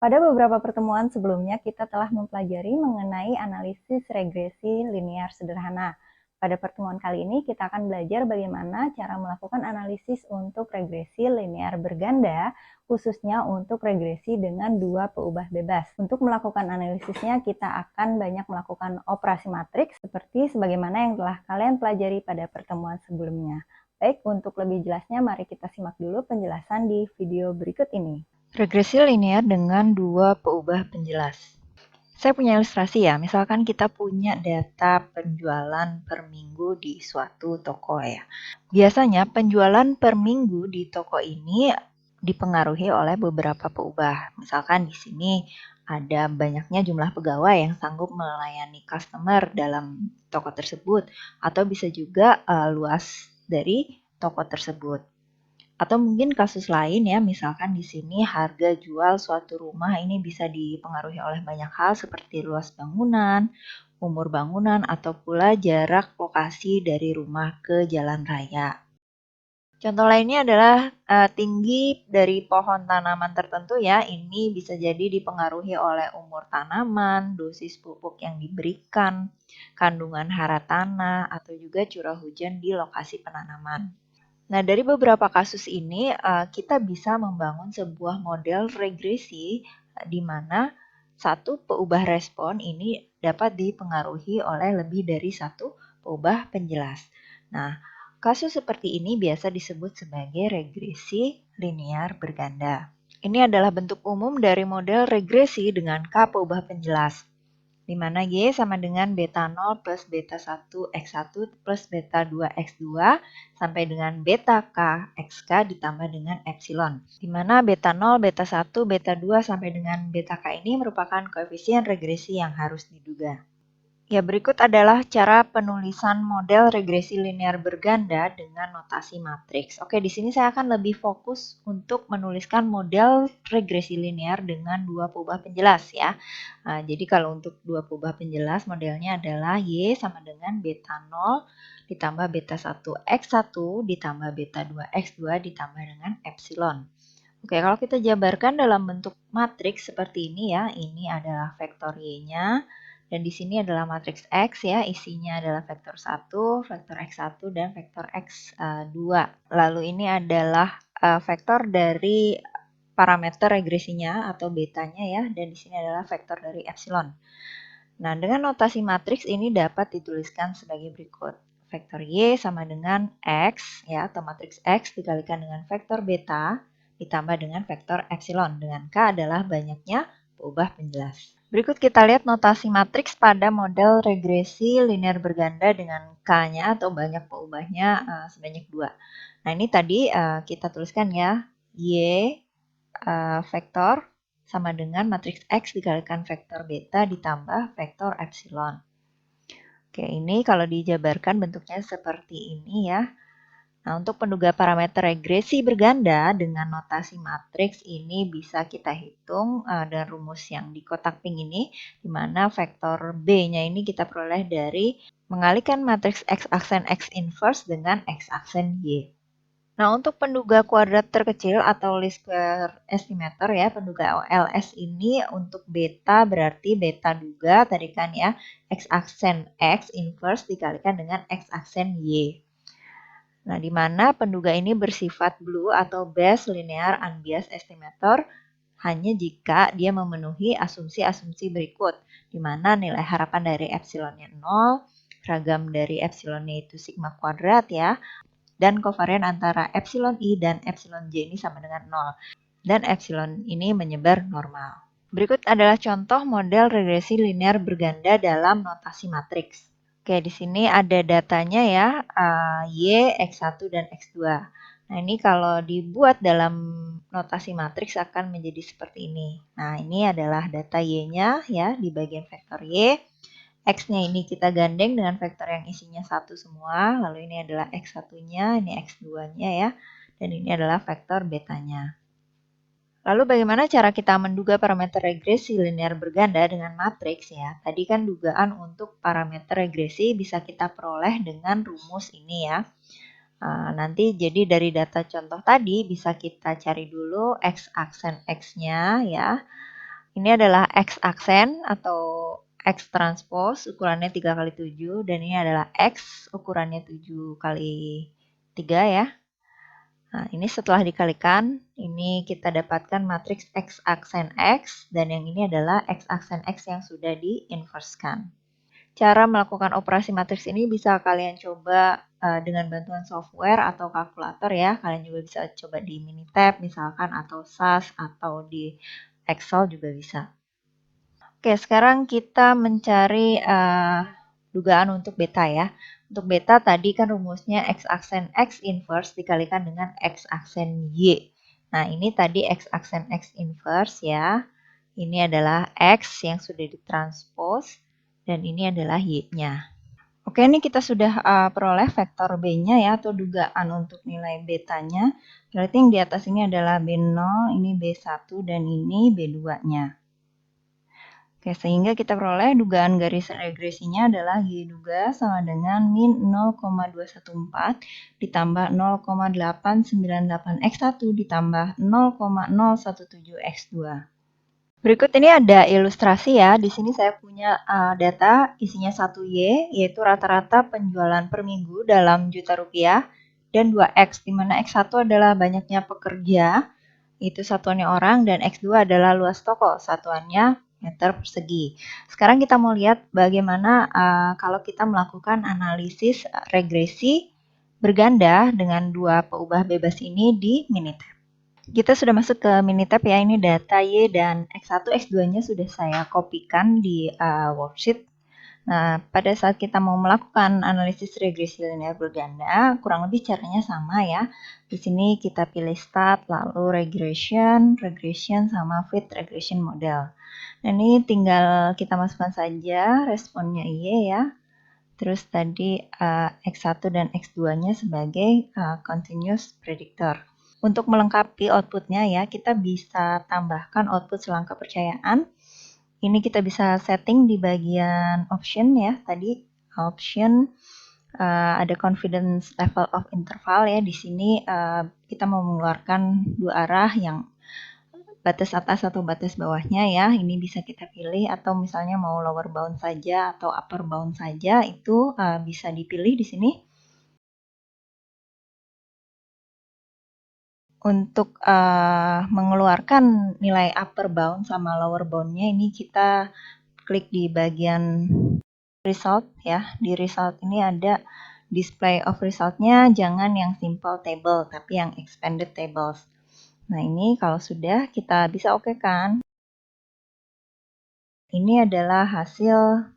Pada beberapa pertemuan sebelumnya, kita telah mempelajari mengenai analisis regresi linear sederhana. Pada pertemuan kali ini, kita akan belajar bagaimana cara melakukan analisis untuk regresi linear berganda, khususnya untuk regresi dengan dua peubah bebas. Untuk melakukan analisisnya, kita akan banyak melakukan operasi matriks, seperti sebagaimana yang telah kalian pelajari pada pertemuan sebelumnya. Baik, untuk lebih jelasnya, mari kita simak dulu penjelasan di video berikut ini. Regresi linear dengan dua peubah penjelas. Saya punya ilustrasi ya, misalkan kita punya data penjualan per minggu di suatu toko ya. Biasanya penjualan per minggu di toko ini dipengaruhi oleh beberapa peubah. Misalkan di sini ada banyaknya jumlah pegawai yang sanggup melayani customer dalam toko tersebut, atau bisa juga luas dari toko tersebut. Atau mungkin kasus lain ya, misalkan di sini harga jual suatu rumah ini bisa dipengaruhi oleh banyak hal seperti luas bangunan, umur bangunan, atau pula jarak lokasi dari rumah ke jalan raya. Contoh lainnya adalah tinggi dari pohon tanaman tertentu ya, ini bisa jadi dipengaruhi oleh umur tanaman, dosis pupuk yang diberikan, kandungan hara tanah, atau juga curah hujan di lokasi penanaman. Nah, dari beberapa kasus ini, kita bisa membangun sebuah model regresi, di mana satu peubah respon ini dapat dipengaruhi oleh lebih dari satu peubah penjelas. Nah, kasus seperti ini biasa disebut sebagai regresi linear berganda. Ini adalah bentuk umum dari model regresi dengan K peubah penjelas, di mana Y sama dengan beta 0 plus beta 1 X1 plus beta 2 X2 sampai dengan beta K XK ditambah dengan epsilon. Di mana beta 0, beta 1, beta 2 sampai dengan beta K ini merupakan koefisien regresi yang harus diduga. Ya, berikut adalah cara penulisan model regresi linear berganda dengan notasi matriks. Oke, di sini saya akan lebih fokus untuk menuliskan model regresi linear dengan dua peubah penjelas ya. Jadi kalau untuk dua peubah penjelas modelnya adalah Y sama dengan beta 0 ditambah beta 1 X1 ditambah beta 2 X2 ditambah dengan epsilon. Oke, kalau kita jabarkan dalam bentuk matriks seperti ini ya, ini adalah vektor Y-nya, dan di sini adalah matriks X ya, isinya adalah vektor 1, vektor X1, dan vektor X2. Lalu ini adalah vektor dari parameter regresinya atau betanya ya, dan di sini adalah vektor dari epsilon. Nah, dengan notasi matriks ini dapat dituliskan sebagai berikut. Vektor Y sama dengan X ya, atau matriks X dikalikan dengan vektor beta ditambah dengan vektor epsilon, dengan K adalah banyaknya peubah penjelas. Berikut kita lihat notasi matriks pada model regresi linear berganda dengan K-nya atau banyak peubahnya sebanyak 2. Nah, ini tadi kita tuliskan ya, Y vektor sama dengan matriks X dikalikan vektor beta ditambah vektor epsilon. Oke, ini kalau dijabarkan bentuknya seperti ini ya. Nah, untuk menduga parameter regresi berganda dengan notasi matriks ini bisa kita hitung dengan rumus yang di kotak pink ini, di mana vektor B-nya ini kita peroleh dari mengalihkan matriks X aksen X inverse dengan X aksen Y. Nah, untuk penduga kuadrat terkecil atau least square estimator ya, penduga LS ini untuk beta berarti beta duga tadi kan ya, X aksen X inverse dikalikan dengan X aksen Y. Nah, di mana penduga ini bersifat blue atau best linear unbiased estimator hanya jika dia memenuhi asumsi-asumsi berikut, di mana nilai harapan dari epsilonnya 0, ragam dari epsilonnya itu sigma kuadrat ya, dan kovarian antara epsilon I dan epsilon J ini sama dengan 0, dan epsilon ini menyebar normal. Berikut adalah contoh model regresi linear berganda dalam notasi matriks. Oke, di sini ada datanya ya, Y, X1, dan X2. Nah, ini kalau dibuat dalam notasi matriks akan menjadi seperti ini. Nah, ini adalah data Y-nya ya, di bagian vektor Y. X-nya ini kita gandeng dengan vektor yang isinya 1 semua, lalu ini adalah X1-nya, ini X2-nya ya, dan ini adalah vektor betanya. Lalu bagaimana cara kita menduga parameter regresi linear berganda dengan matriks ya? Tadi kan dugaan untuk parameter regresi bisa kita peroleh dengan rumus ini ya. Nanti jadi dari data contoh tadi bisa kita cari dulu X aksen X-nya ya. Ini adalah X aksen atau X transpose ukurannya 3x7 dan ini adalah X ukurannya 7x3 ya. Nah, ini setelah dikalikan, ini kita dapatkan matriks X aksen X dan yang ini adalah X aksen X yang sudah diinverskan. Cara melakukan operasi matriks ini bisa kalian coba dengan bantuan software atau kalkulator ya. Kalian juga bisa coba di Minitab misalkan atau SAS atau di Excel juga bisa. Oke, sekarang kita mencari dugaan untuk beta ya. Untuk beta tadi kan rumusnya X aksen X inverse dikalikan dengan X aksen Y. Nah, ini tadi X aksen X inverse ya. Ini adalah X yang sudah ditranspose dan ini adalah Y-nya. Oke, ini kita sudah peroleh vektor B-nya ya atau dugaan untuk nilai betanya. Berarti yang di atas ini adalah B0, ini B1 dan ini B2-nya. Oke, sehingga kita peroleh dugaan garis regresinya adalah Y duga sama dengan min 0,214 ditambah 0,898 X1 ditambah 0,017 X2. Berikut ini ada ilustrasi ya. Di sini saya punya data isinya 1Y, yaitu rata-rata penjualan per minggu dalam juta rupiah, dan 2X, di mana X1 adalah banyaknya pekerja, itu satuannya orang, dan X2 adalah luas toko, satuannya meter persegi. Sekarang kita mau lihat bagaimana kalau kita melakukan analisis regresi berganda dengan dua peubah bebas ini di Minitab. Kita sudah masuk ke Minitab ya, ini data Y dan X1, X2-nya sudah saya kopikan di worksheet. Nah, pada saat kita mau melakukan analisis regresi linear berganda, kurang lebih caranya sama ya. Di sini kita pilih start, lalu regression, sama fit regression model. Dan ini tinggal kita masukkan saja responnya Y ya. Terus tadi X1 dan X2-nya sebagai continuous predictor. Untuk melengkapi outputnya ya, kita bisa tambahkan output selang kepercayaan. Ini kita bisa setting di bagian option ya, tadi option ada confidence level of interval ya. Di sini kita mau mengeluarkan dua arah yang batas atas atau batas bawahnya ya. Ini bisa kita pilih atau misalnya mau lower bound saja atau upper bound saja itu bisa dipilih di sini. Untuk mengeluarkan nilai upper bound sama lower boundnya ini kita klik di bagian result ya. Di result ini ada display of resultnya, jangan yang simple table tapi yang expanded tables. Nah ini kalau sudah kita bisa oke kan. Ini adalah hasil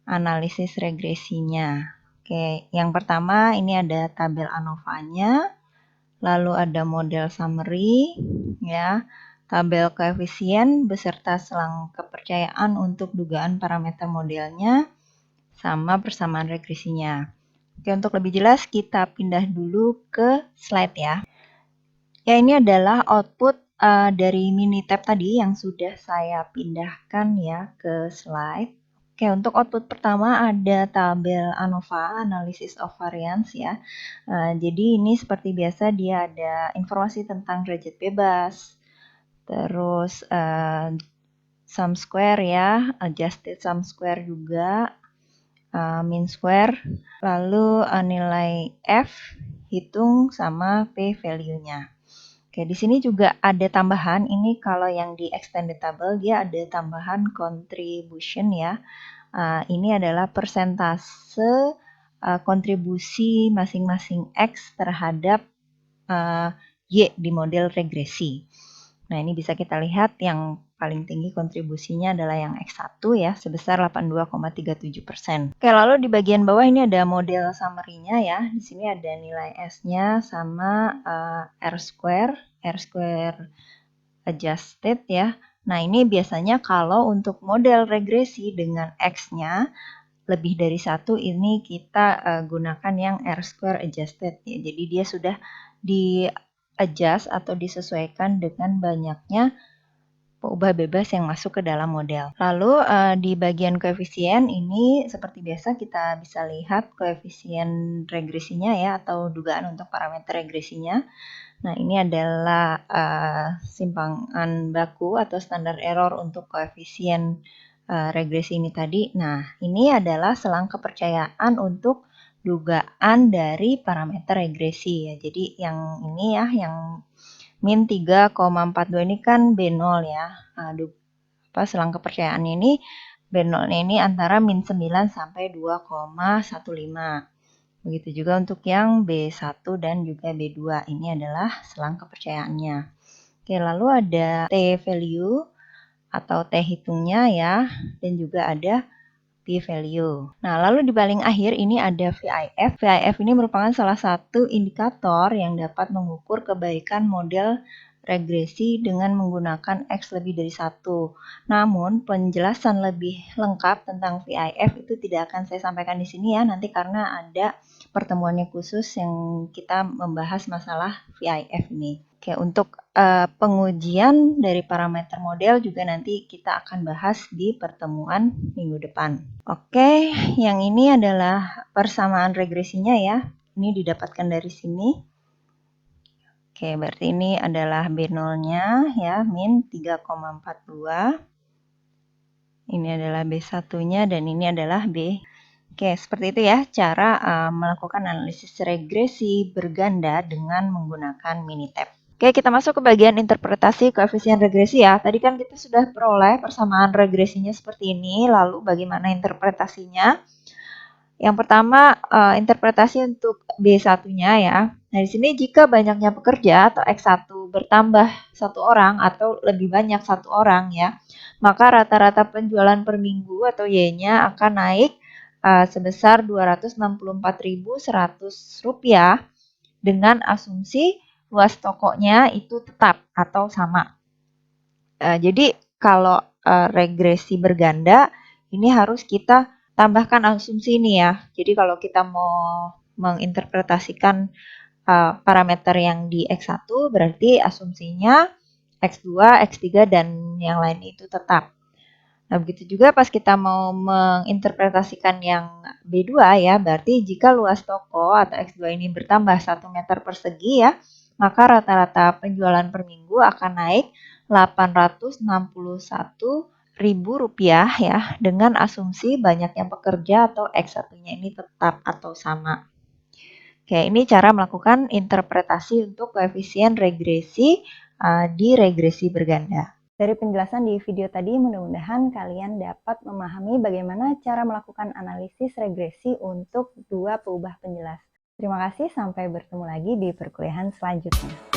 analisis regresinya. Oke, yang pertama ini ada tabel ANOVA-nya, lalu ada model summary, ya, tabel koefisien beserta selang kepercayaan untuk dugaan parameter modelnya, sama persamaan regresinya. Oke, untuk lebih jelas kita pindah dulu ke slide ya. Ya, ini adalah output dari Minitab tadi yang sudah saya pindahkan ya ke slide. Oke, untuk output pertama ada tabel ANOVA, Analysis of Variance ya. Jadi ini seperti biasa dia ada informasi tentang derajat bebas, terus sum square ya, adjusted sum square juga, mean square, lalu nilai F, hitung sama P value-nya. Oke, di sini juga ada tambahan. Ini kalau yang di extended table dia ada tambahan contribution ya. Ini adalah persentase kontribusi masing-masing X terhadap Y di model regresi. Nah, ini bisa kita lihat yang paling tinggi kontribusinya adalah yang X1 ya, sebesar 82,37%. Oke, lalu di bagian bawah ini ada model summary-nya ya. Di sini ada nilai S-nya sama R square adjusted ya. Nah, ini biasanya kalau untuk model regresi dengan X-nya lebih dari 1, ini kita gunakan yang R square adjusted ya. Jadi dia sudah di adjust atau disesuaikan dengan banyaknya peubah bebas yang masuk ke dalam model. Lalu di bagian koefisien ini seperti biasa kita bisa lihat koefisien regresinya ya, atau dugaan untuk parameter regresinya. Nah, ini adalah simpangan baku atau standar error untuk koefisien regresi ini tadi. Nah, ini adalah selang kepercayaan untuk dugaan dari parameter regresi ya. Jadi yang ini ya, yang min 3,42 ini kan B0 ya. Selang kepercayaan ini B0 ini antara min 9 sampai 2,15. Begitu juga untuk yang B1 dan juga B2. Ini adalah selang kepercayaannya. Oke, lalu ada T value atau T hitungnya ya, dan juga ada p-value. Nah, lalu di paling akhir ini ada VIF. VIF ini merupakan salah satu indikator yang dapat mengukur kebaikan model regresi dengan menggunakan X lebih dari 1. Namun, penjelasan lebih lengkap tentang VIF itu tidak akan saya sampaikan di sini ya, nanti karena ada pertemuannya khusus yang kita membahas masalah VIF ini. Oke, untuk pengujian dari parameter model juga nanti kita akan bahas di pertemuan minggu depan. Oke, yang ini adalah persamaan regresinya ya. Ini didapatkan dari sini. Oke, berarti ini adalah B0-nya ya, min 3,42. Ini adalah B1-nya dan ini adalah B. Oke, seperti itu ya cara melakukan analisis regresi berganda dengan menggunakan Minitab. Oke, kita masuk ke bagian interpretasi koefisien regresi ya. Tadi kan kita sudah peroleh persamaan regresinya seperti ini, lalu bagaimana interpretasinya? Yang pertama, interpretasi untuk B1-nya ya. Nah, di sini jika banyaknya pekerja atau X1 bertambah satu orang atau lebih banyak satu orang ya, maka rata-rata penjualan per minggu atau Y-nya akan naik sebesar Rp264.100 dengan asumsi luas tokonya itu tetap atau sama. Jadi kalau regresi berganda ini harus kita tambahkan asumsi ini ya. Jadi kalau kita mau menginterpretasikan parameter yang di X1 berarti asumsinya X2, X3 dan yang lain itu tetap. Nah, begitu juga pas kita mau menginterpretasikan yang B2 ya, berarti jika luas toko atau X2 ini bertambah 1 meter persegi ya, maka rata-rata penjualan per minggu akan naik Rp861.000 ya, dengan asumsi banyaknya pekerja atau X1-nya ini tetap atau sama. Oke, ini cara melakukan interpretasi untuk koefisien regresi di regresi berganda. Dari penjelasan di video tadi, mudah-mudahan kalian dapat memahami bagaimana cara melakukan analisis regresi untuk dua peubah penjelas. Terima kasih, sampai bertemu lagi di perkuliahan selanjutnya.